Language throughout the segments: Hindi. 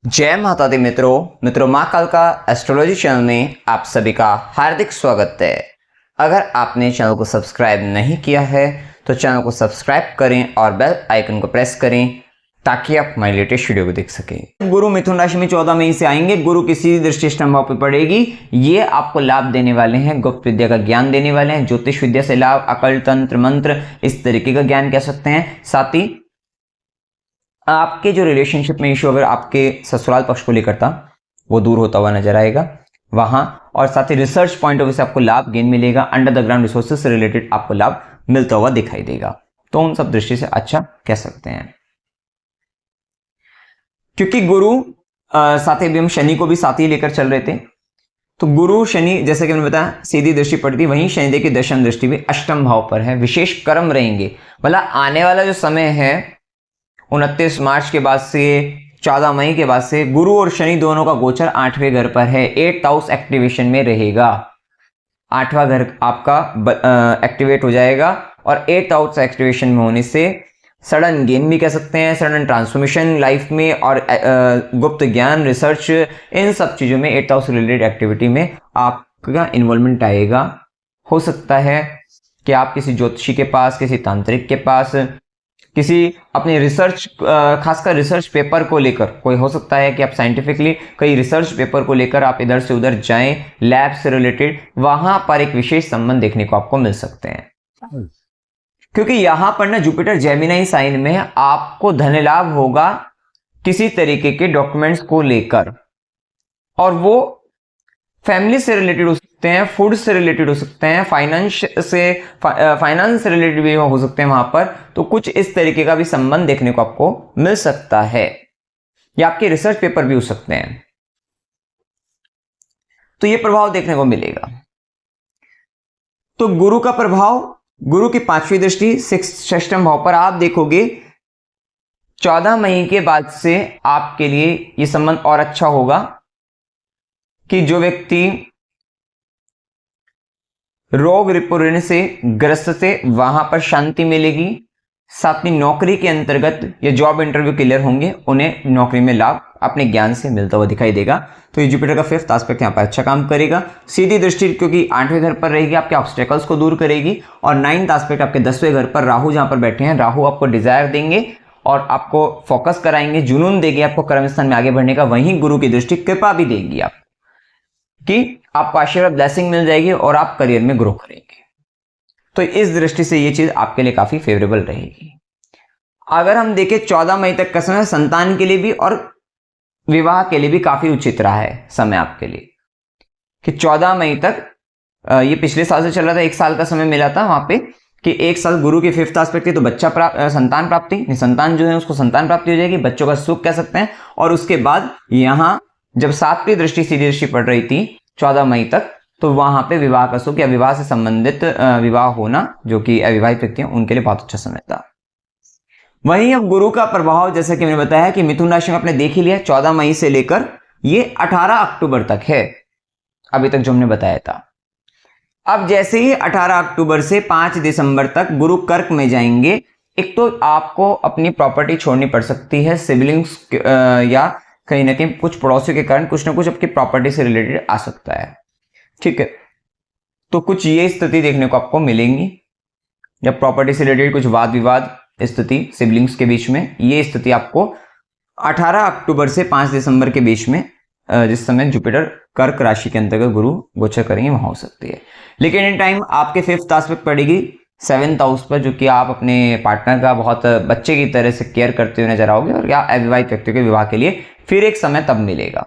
जय माता दी मित्रों माँ काल का एस्ट्रोलॉजी चैनल में आप सभी का हार्दिक स्वागत है। अगर आपने चैनल को सब्सक्राइब नहीं किया है तो चैनल को सब्सक्राइब करें और बेल आइकन को प्रेस करें ताकि आप हमारी लेटेस्ट वीडियो को देख सकें। गुरु मिथुन राशि में 14 मई से आएंगे। गुरु की सीधी दृष्टि अष्टम भाव पर पड़ेगी। ये आपको लाभ देने वाले हैं, गुप्त विद्या का ज्ञान देने वाले हैं, ज्योतिष विद्या से लाभ, अकल तंत्र मंत्र इस तरीके का ज्ञान कह सकते हैं। साथ ही आपके जो रिलेशनशिप में इशू अगर आपके ससुराल पक्ष को लेकर था वो दूर होता हुआ नजर आएगा वहां, और साथ ही रिसर्च पॉइंट ऑफ व्यू से आपको लाभ गेन मिलेगा। अंडर द ग्राउंड रिसोर्सेज से रिलेटेड आपको लाभ मिलता हुआ दिखाई देगा। तो उन सब दृष्टि से अच्छा कह सकते हैं, क्योंकि गुरु साथ ही हम शनि को भी साथ ही लेकर चल रहे थे। तो गुरु शनि जैसे कि मैंने बताया सीधी दृष्टि पड़ती, वहीं शनिदेव की दशम दृष्टि भी अष्टम भाव पर है। विशेष कर्म रहेंगे, मतलब आने वाला जो समय है 29 मार्च के बाद से 14 मई के बाद से गुरु और शनि दोनों का गोचर 8वें घर पर है। 8th हाउस एक्टिवेशन में रहेगा। 8वां घर आपका एक्टिवेट हो जाएगा और 8th हाउस एक्टिवेशन में होने से सडन गेन भी कह सकते हैं, सडन ट्रांसफॉर्मेशन लाइफ में, और गुप्त ज्ञान, रिसर्च, इन सब चीजों में 8th हाउस रिलेटेड एक्टिविटी में आपका इन्वॉल्वमेंट आएगा। हो सकता है कि आप किसी ज्योतिषी के पास, किसी तांत्रिक के पास, किसी अपनी रिसर्च, खासकर रिसर्च पेपर को लेकर, कोई हो सकता है कि आप साइंटिफिकली कई रिसर्च पेपर को लेकर आप इधर से उधर जाएं, लैब से रिलेटेड, वहां पर एक विशेष संबंध देखने को आपको मिल सकते हैं। क्योंकि यहां पर ना जुपिटर जेमिनी साइन में आपको धन लाभ होगा किसी तरीके के डॉक्यूमेंट्स को लेकर, और वो फैमिली से रिलेटेड हो सकते हैं, फूड से रिलेटेड हो सकते हैं, फाइनेंस से रिलेटेड भी हो सकते हैं वहां पर। तो कुछ इस तरीके का भी संबंध देखने को आपको मिल सकता है, या आपके रिसर्च पेपर भी हो सकते हैं। तो ये प्रभाव देखने को मिलेगा। तो गुरु का प्रभाव, गुरु की 5वीं दृष्टि षष्ठम भाव पर आप देखोगे 14 मई के बाद से आपके लिए यह संबंध और अच्छा होगा कि जो व्यक्ति रोग रिपुण से ग्रस्त से वहां पर शांति मिलेगी। साथ ही नौकरी के अंतर्गत या जॉब इंटरव्यू क्लियर होंगे, उन्हें नौकरी में लाभ अपने ज्ञान से मिलता हुआ दिखाई देगा। तो ये जुपिटर का 5th एस्पेक्ट यहाँ पर अच्छा काम करेगा। सीधी दृष्टि क्योंकि 8वें घर पर रहेगी, आपके ऑब्स्टेकल्स को दूर करेगी। और 9th एस्पेक्ट आपके 10वें घर पर राहु जहां पर बैठे हैं, राहु आपको डिजायर देंगे और आपको फोकस कराएंगे, जुनून देंगे आपको कर्म स्थान में आगे बढ़ने का। वहीं गुरु की दृष्टि कृपा भी देगी आप कि आपको आशीर्वाद, ब्लेसिंग मिल जाएगी और आप करियर में ग्रो करेंगे। तो इस दृष्टि से ये चीज आपके लिए काफी फेवरेबल रहेगी। अगर हम देखें 14 मई तक का समय संतान के लिए भी और विवाह के लिए भी काफी उचित रहा है समय आपके लिए, कि 14 मई तक ये पिछले साल से चल रहा था, 1 साल का समय मिला था वहां पे कि 1 साल गुरु की 5th एस्पेक्ट थी, तो बच्चा संतान प्राप्ति, संतान जो है उसको संतान प्राप्ति हो जाएगी, बच्चों का सुख कह सकते हैं। और उसके बाद यहां जब 7वीं दृष्टि सीधी दृष्टि पड़ रही थी 14 मई तक, तो वहां पे विवाह का सुख या विवाह से संबंधित विवाह होना, जो कि अविवाहित व्यक्ति हैं उनके लिए बहुत अच्छा समय था। वहीं अब गुरु का प्रभाव जैसा कि मैंने बताया कि मिथुन राशि में आपने देख ही लिया, 14 मई से लेकर ये 18 अक्टूबर तक है अभी तक जो हमने बताया था। अब जैसे ही 18 अक्टूबर से 5 दिसंबर तक गुरु कर्क में जाएंगे, एक तो आपको अपनी प्रॉपर्टी छोड़नी पड़ सकती है, सिबलिंग्स या कहीं ना कहीं कुछ पड़ोसियों के कारण कुछ ना कुछ आपकी प्रॉपर्टी से रिलेटेड आ सकता है। ठीक है, तो कुछ ये स्थिति देखने को आपको मिलेंगी, या प्रॉपर्टी से रिलेटेड कुछ वाद विवाद स्थिति सिबलिंग्स के बीच में, ये स्थिति आपको 18 अक्टूबर से 5 दिसंबर के बीच में, जिस समय जुपिटर कर्क राशि के अंतर्गत गुरु गोचर करेंगे, वहां हो सकती है। लेकिन इन टाइम आपके 5th एस्पेक्ट पड़ेगी 7th हाउस पर, जो कि आप अपने पार्टनर का बहुत बच्चे की तरह से केयर करते हुए नजर आओगे, और या अविवाहित व्यक्तियों के विवाह के लिए फिर एक समय तब मिलेगा।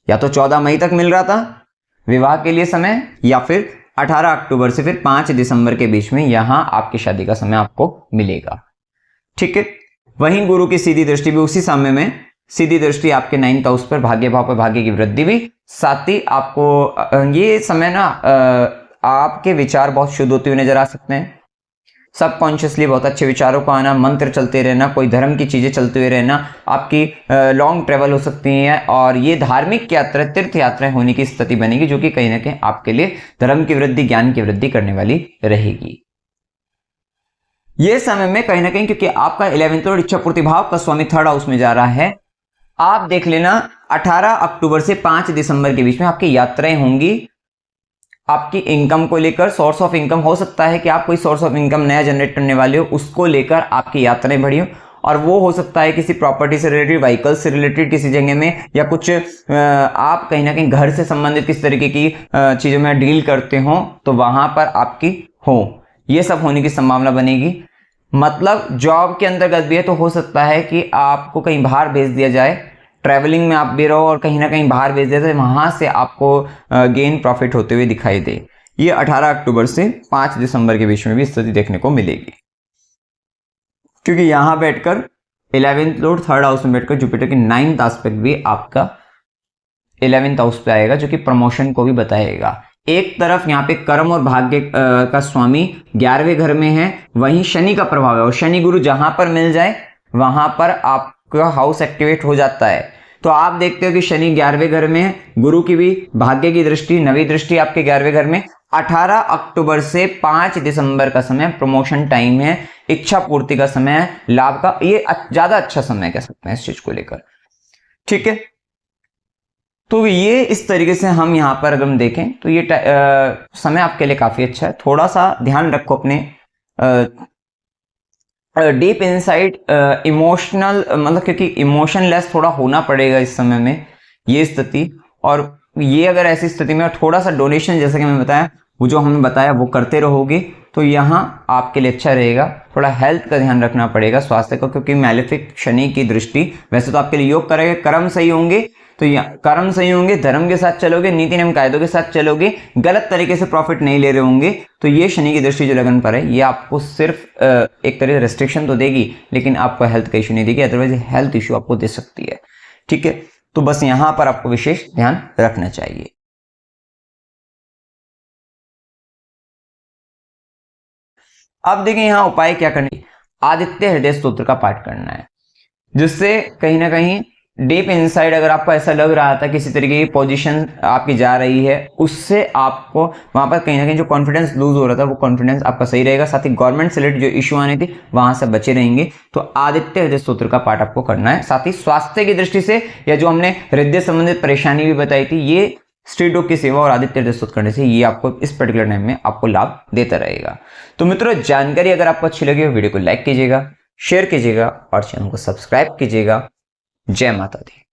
या तो 14 मई तक मिल रहा था विवाह के लिए समय, या फिर 18 अक्टूबर से फिर 5 दिसंबर के बीच में यहां आपकी शादी का समय आपको मिलेगा। ठीक है, वहीं गुरु की सीधी दृष्टि भी उसी समय में, सीधी दृष्टि आपके 9th हाउस पर, भाग्य भाव पर भाग्य की वृद्धि भी। साथ ही आपको ये समय ना आपके विचार बहुत शुद्ध होते हुए नजर आ सकते हैं, सबकॉन्शियसली बहुत अच्छे विचारों को आना, मंत्र चलते रहना, कोई धर्म की चीजें चलते हुए रहना, आपकी लॉन्ग ट्रेवल हो सकती है, और ये धार्मिक यात्रा, तीर्थ यात्राएं होने की स्थिति बनेगी, जो कि कहीं ना कहीं आपके लिए धर्म की वृद्धि, ज्ञान की वृद्धि करने वाली रहेगी। ये समय में कहीं ना कहीं क्योंकि आपका 11th और इच्छा पूर्ति भाव का स्वामी 3rd हाउस में जा रहा है, आप देख लेना 18 अक्टूबर से 5 दिसंबर के बीच में आपकी यात्राएं होंगी। आपकी इनकम को लेकर, सोर्स ऑफ इनकम हो सकता है कि आप कोई सोर्स ऑफ इनकम नया जनरेट करने वाले हो, उसको लेकर आपकी यात्राएं बढ़ी हो, और वो हो सकता है किसी प्रॉपर्टी से रिलेटेड, व्हीकल से रिलेटेड किसी जगह में, या कुछ आप कहीं ना कहीं घर से संबंधित किस तरीके की चीजों में डील करते हो तो वहां पर आपकी हो, ये सब होने की संभावना बनेगी। मतलब जॉब के अंतर्गत भी है तो हो सकता है कि आपको कहीं बाहर भेज दिया जाए, ट्रैवलिंग में आप भी रहो और कहीं ना कहीं बाहर भेज दिया तो वहां से आपको गेन प्रॉफिट होते हुए दिखाई दे। ये 18 अक्टूबर से 5 दिसंबर के बीच में भी स्थिति देखने को मिलेगी, क्योंकि यहां बैठकर 11th लॉर्ड 3rd हाउस में बैठकर जुपिटर की 9th एस्पेक्ट भी आपका 11th हाउस पे आएगा, जो कि प्रमोशन को भी बताएगा। एक तरफ यहाँ पे कर्म और भाग्य का स्वामी 11वें घर में है, वहीं शनि का प्रभाव है, और शनि गुरु जहां पर मिल जाए वहां पर आपका हाउस एक्टिवेट हो जाता है। तो आप देखते हो कि शनि 11वें घर में है, गुरु की भी भाग्य की दृष्टि, नवी दृष्टि आपके 11वें घर में। 18 अक्टूबर से 5 दिसंबर का समय प्रमोशन टाइम है, इच्छा पूर्ति का समय है, लाभ का, ये ज्यादा अच्छा समय कह सकते हैं इस चीज को लेकर। ठीक है, तो ये इस तरीके से हम यहाँ पर अगर हम देखें तो ये समय आपके लिए काफी अच्छा है। थोड़ा सा ध्यान रखो अपने डीप इनसाइड इमोशनल, मतलब क्योंकि इमोशनलेस थोड़ा होना पड़ेगा इस समय में ये स्थिति। और ये अगर ऐसी स्थिति में थोड़ा सा डोनेशन, जैसे कि मैं बताया, वो जो हमने बताया वो करते रहोगे तो यहाँ आपके लिए अच्छा रहेगा। थोड़ा हेल्थ का ध्यान रखना पड़ेगा, स्वास्थ्य को, क्योंकि मैलेफिक शनि की दृष्टि वैसे तो आपके लिए योग करेगा, कर्म सही होंगे तो कर्म सही होंगे, धर्म के साथ चलोगे, नीति नियम कायदों के साथ चलोगे, गलत तरीके से प्रॉफिट नहीं ले रहे होंगे, तो ये शनि की दृष्टि जो लगन पर है ये आपको सिर्फ एक तरह से रेस्ट्रिक्शन तो देगी, लेकिन आपको हेल्थ का इशू नहीं देगी, अदरवाइज हेल्थ इशू आपको दे सकती है। ठीक है, तो बस यहां पर आपको विशेष ध्यान रखना चाहिए। अब देखिए यहाँ उपाय क्या करना है। आदित्य हृदय स्तोत्र का पाठ करना है, जिससे कहीं ना कहीं डीप इनसाइड अगर आपको ऐसा लग रहा था किसी तरीके की पोजीशन आपकी जा रही है, उससे आपको वहां पर कहीं ना कहीं जो कॉन्फिडेंस लूज हो रहा था वो कॉन्फिडेंस आपका सही रहेगा। साथ ही गवर्नमेंट से रिलेटेड जो इश्यू आने थे वहां से बचे रहेंगे। तो आदित्य हृदय स्तोत्र का पाठ आपको करना है। साथ ही स्वास्थ्य की दृष्टि से, या जो हमने हृदय संबंधित परेशानी भी बताई थी, ये स्ट्रीट डॉग की सेवा और आदित्य हृदय स्तोत्र करने से ये आपको इस पर्टिकुलर टाइम में आपको लाभ देता रहेगा। तो मित्रों, जानकारी अगर आपको अच्छी लगी हो वीडियो को लाइक कीजिएगा, शेयर कीजिएगा और चैनल को सब्सक्राइब कीजिएगा। जय माता दी।